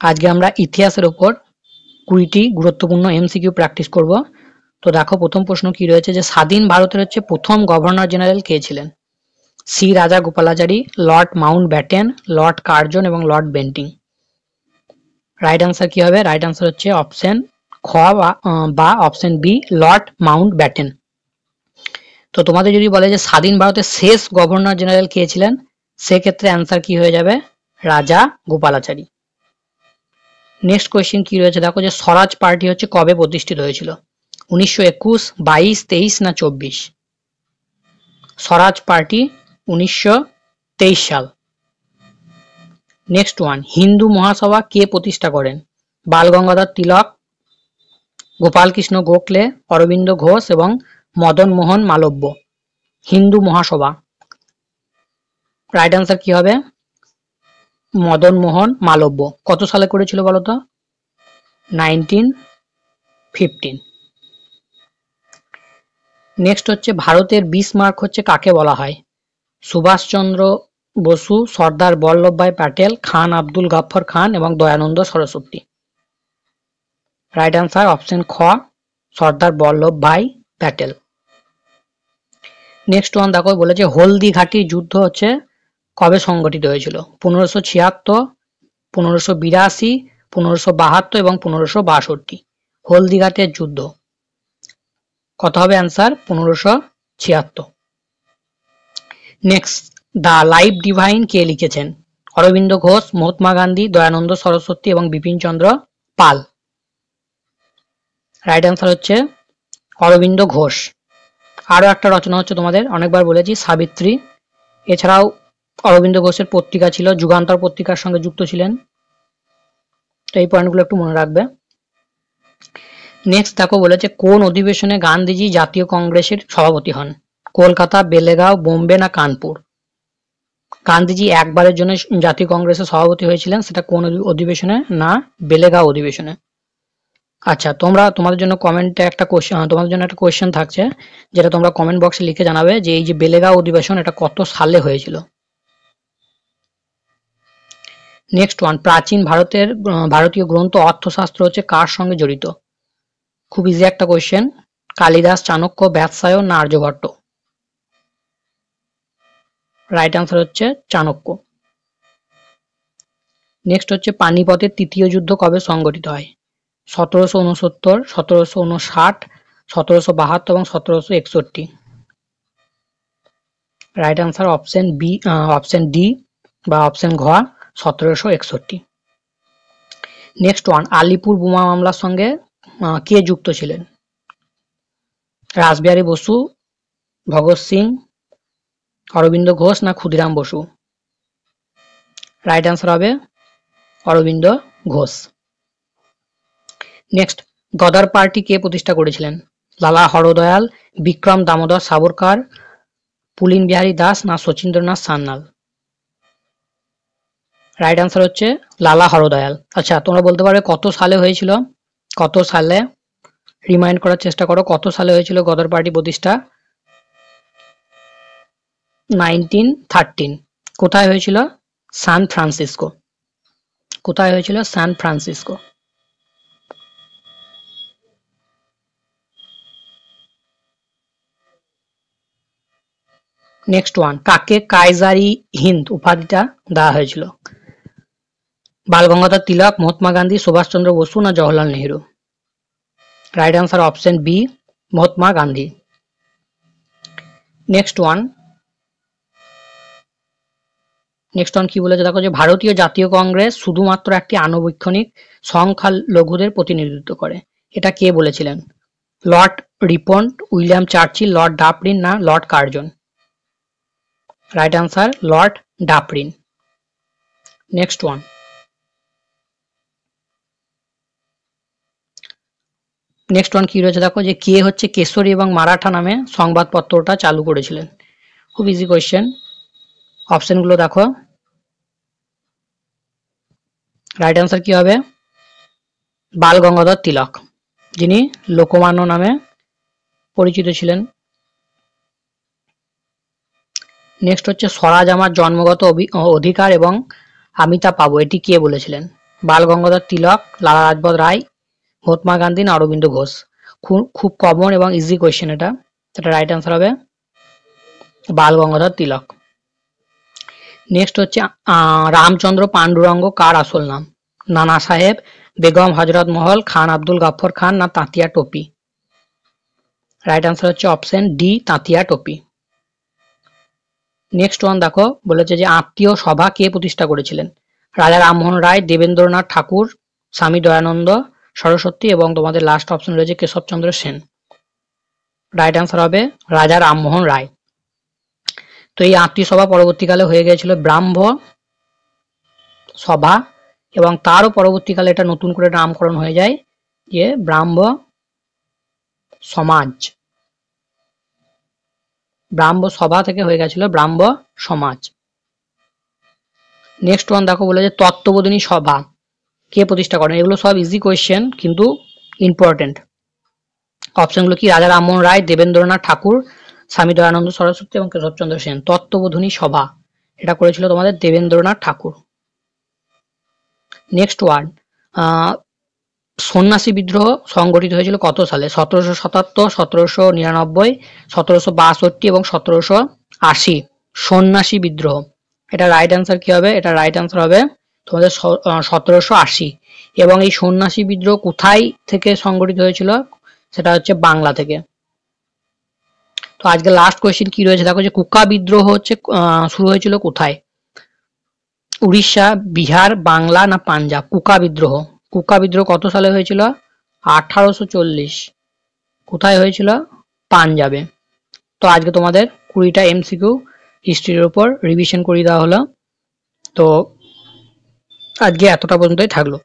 আজকে আমরা ইতিহাসের উপর 20টি গুরুত্বপূর্ণ এমসিকিউ প্র্যাকটিস করব। তো দেখো প্রথম প্রশ্ন কি রয়েছে, যে স্বাধীন ভারতের প্রথম গভর্নর জেনারেল কে ছিলেন? C Rajagopalachari, Lord Mountbatten, Lord Curzon এবং লর্ড বেন্টিং। রাইট আনসার কি হবে? রাইট আনসার হচ্ছে অপশন খ বা option B, Lord Mountbatten. তো তোমাদের যদি বলে যে স্বাধীন ভারতের শেষ গভর্নর জেনারেল কে ছিলেন, সেক্ষেত্রে অ্যান্সার কি হয়ে যাবে? রাজা গোপালাচারী। নেক্সট কোয়েশ্চেন কি রয়েছে দেখো, যে স্বরাজ পার্টি কবে প্রতিষ্ঠিত হয়েছিল? 1921, 22, 23 না 24? স্বরাজ পার্টি 1923 সাল। নেক্সট ওয়ান, হিন্দু মহাসভা কে প্রতিষ্ঠা করেন? বাল গঙ্গাধর তিলক, গোপাল কৃষ্ণ গোখলে, অরবিন্দ ঘোষ এবং মদন মোহন মালব্য। হিন্দু মহাসভা, রাইট আনসার কি হবে? মদন মোহন মালব্য। কত সালে করেছিল বলতো? 1915। নেক্সট ভারতের বিসমার্ক কাকে বলা হয়? সুভাষচন্দ্র বসু, সর্দার বল্লভভাই প্যাটেল, খান আব্দুল গাফফর খান এবং Dayanand Saraswati. Right answer option খ, সর্দার বল্লভভাই প্যাটেল। নেক্সট ওয়ান দেখো, বলেছে হলদি ঘাটি যুদ্ধ কবে সংগঠিত হয়েছিল? 1576, 1582, 1572 এবং 1562। হলদিঘাটের যুদ্ধ কত হবে answer? 1576। Next, the life divine কে লিখেছেন? অরবিন্দ ঘোষ, মহাত্মা গান্ধী, দয়ানন্দ সরস্বতী এবং বিপিন চন্দ্র পাল। Right answer Aurobindo Ghosh. আরো একটা রচনা তোমাদের অনেকবার বলেছি, সাবিত্রী। এছাড়াও অরবিন্দ ঘোষের পত্রিকা ছিল, যুগান্তর পত্রিকার সঙ্গে যুক্ত ছিলেন। তো এই পয়েন্টগুলো একটু মনে রাখবে। নেক্সট দেখো, বলেছে কোন অধিবেশনে গান্ধীজি জাতীয় কংগ্রেসের সভাপতি হন? কলকাতা, বেলেগাঁও, বোম্বে না কানপুর? গান্ধীজি একবারের জন্য জাতীয় কংগ্রেসের সভাপতি হয়েছিলেন, সেটা কোন অধিবেশনে? না, বেলেগাঁও অধিবেশনে। আচ্ছা, তোমাদের জন্য কমেন্টে একটা কোশ্চেন, তোমাদের জন্য একটা কোশ্চেন থাকছে, যেটা তোমরা কমেন্ট বক্সে লিখে জানাবে, যে এই যে বেলেগাঁও অধিবেশন এটা কত সালে হয়েছিল। নেক্সট ওয়ান, প্রাচীন ভারতীয় গ্রন্থ অর্থশাস্ত্র কার সঙ্গে জড়িত? খুব ইজি একটা কোশ্চেন, কালিদাস, চাণক্য, ব্যবসায় না Aryabhata? Right answer Chanakya. Next পানিপথের তৃতীয় যুদ্ধ কবে সংগঠিত হয়? 1769, 1759, 1772 এবং 1761। Right answer option B, option D বা অপশন ঘ, 1761। নেক্সট ওয়ান, আলিপুর বোমা মামলার সঙ্গে কে যুক্ত ছিলেন? রাসবিহারী বসু, ভগৎ সিং, অরবিন্দ ঘোষ না ক্ষুদিরাম বসু? রাইট আনসার হবে অরবিন্দ ঘোষ। নেক্সট, গদার পার্টি কে প্রতিষ্ঠা করেছিলেন? লালা হরদয়াল, বিক্রম দামোদর সাবরকার, পুলিন বিহারী দাস না শচীন্দ্রনাথ সান্যাল? রাইট আনসার লালা হরদয়াল। আচ্ছা, তোমরা বলতে পারবে কত সালে হয়েছিল? কত সালে? রিমাইন্ড করার চেষ্টা করো, কত সালে হয়েছিল গদর পার্টি প্রতিষ্ঠা? 1913। কোথায় হয়েছিল? San Francisco. কোথায় হয়েছিল? San Francisco. নেক্সট ওয়ান, কাকে কাইজারি হিন্দ উপাধিটা দেওয়া হয়েছিল? বাল গঙ্গাধর তিলক, মহাত্মা গান্ধী, সুভাষচন্দ্র বসু না Jawaharlal Nehru? Right answer option B, Mahatma Gandhi. Next one কি বলেছে দেখো, যে ভারতীয় জাতীয় কংগ্রেস শুধুমাত্র একটি আনুবীক্ষণিক সংখ্যালঘুদের প্রতিনিধিত্ব করে, এটা কে বলেছিলেন? Lord Ripon, William Churchill, Lord Dufferin না Lord Curzon? Right answer Lord Dufferin. Next one কি রয়েছে দেখো, যে কে কেশরী এবং মারাঠা নামে সংবাদপত্রটা চালু করেছিলেন? খুব ইজি কোয়েশ্চেন, অপশনগুলো দেখো। রাইট আনসার কি হবে? বাল গঙ্গাধর তিলক, যিনি লোকমান্য নামে পরিচিত ছিলেন। নেক্সট স্বরাজ আমার জন্মগত অধিকার এবং আমি তা পাবো, এটি কে বলেছিলেন? বাল গঙ্গাধর তিলক, লালা লাজপত রায়, মহাত্মা গান্ধী না অরবিন্দ ঘোষ? খুব কমন এবং ইজি কোয়েশ্চেন এটা। এটা রাইট অ্যান্সার হবে বাল গঙ্গাধর তিলক। নেক্সট হচ্ছে রামচন্দ্র পান্ডুরঙ্গ কার আসল নাম? নানা সাহেব, বেগম হজরত মহল, খান আব্দুল গাফর খান না তাঁতিয়া টোপি? রাইট অ্যান্সার হচ্ছে অপশন ডি, তাঁতিয়া টোপি। নেক্সট ওয়ান দেখো, বলেছে যে আত্মীয় সভা কে প্রতিষ্ঠা করেছিলেন? রাজা রামমোহন রায়, দেবেন্দ্রনাথ ঠাকুর, স্বামী দয়ানন্দ সরস্বতী এবং তোমাদের লাস্ট অপশন রয়েছে কেশবচন্দ্র সেন। রাইট অ্যান্সার হবে রাজা রামমোহন রায়। তো এই আত্মীয় সভা পরবর্তীকালে হয়ে গিয়েছিল ব্রাহ্ম সভা, এবং তারও পরবর্তীকালে এটা নতুন করে নামকরণ হয়ে যায় যে ব্রাহ্ম সমাজ। ব্রাহ্ম সভা থেকে হয়ে গেছিল ব্রাহ্ম সমাজ। নেক্সট ওয়ান দেখো, বলে যে তত্ত্ববোধিনী সভা কে প্রতিষ্ঠা করেন? এগুলো সব ইজি কোয়েশ্চেন কিন্তু ইম্পর্টেন্ট। অপশনগুলো কি? রাজা রামমোহন রায়, দেবেন্দ্রনাথ ঠাকুর, স্বামী দয়ানন্দ সরস্বতী এবং কেশবচন্দ্র সেন। তত্ত্ববোধিনী সভা এটা করেছিল তোমাদের দেবেন্দ্রনাথ ঠাকুর। নেক্সট ওয়ার্ড, সন্ন্যাসী বিদ্রোহ সংগঠিত হয়েছিল কত সালে? 1777, 1799, 1762 এবং 1780। সন্ন্যাসী বিদ্রোহ, এটা রাইট অ্যান্সার কি হবে? এটা রাইট অ্যান্সার হবে তোমাদের 1780। এবং এই সন্ন্যাসী বিদ্রোহ কোথায় থেকে সংগঠিত হয়েছিল? সেটা হচ্ছে বাংলা থেকে। তো আজকে লাস্ট কোয়েশ্চেন কি রয়েছে দেখো, যে কুকা বিদ্রোহ হচ্ছে শুরু হয়েছিল কোথায়? উড়িষ্যা, বিহার, বাংলা না পাঞ্জাব? কুকা বিদ্রোহ, কুকা বিদ্রোহ কত সালে হয়েছিল? 1840। কোথায় হয়েছিল? পাঞ্জাবে। তো আজকে তোমাদের 20টা এমসিকিউ হিস্ট্রির উপর রিভিশন করিয়ে দেওয়া হলো। তো আজকে এতটা পর্যন্তই থাকলো।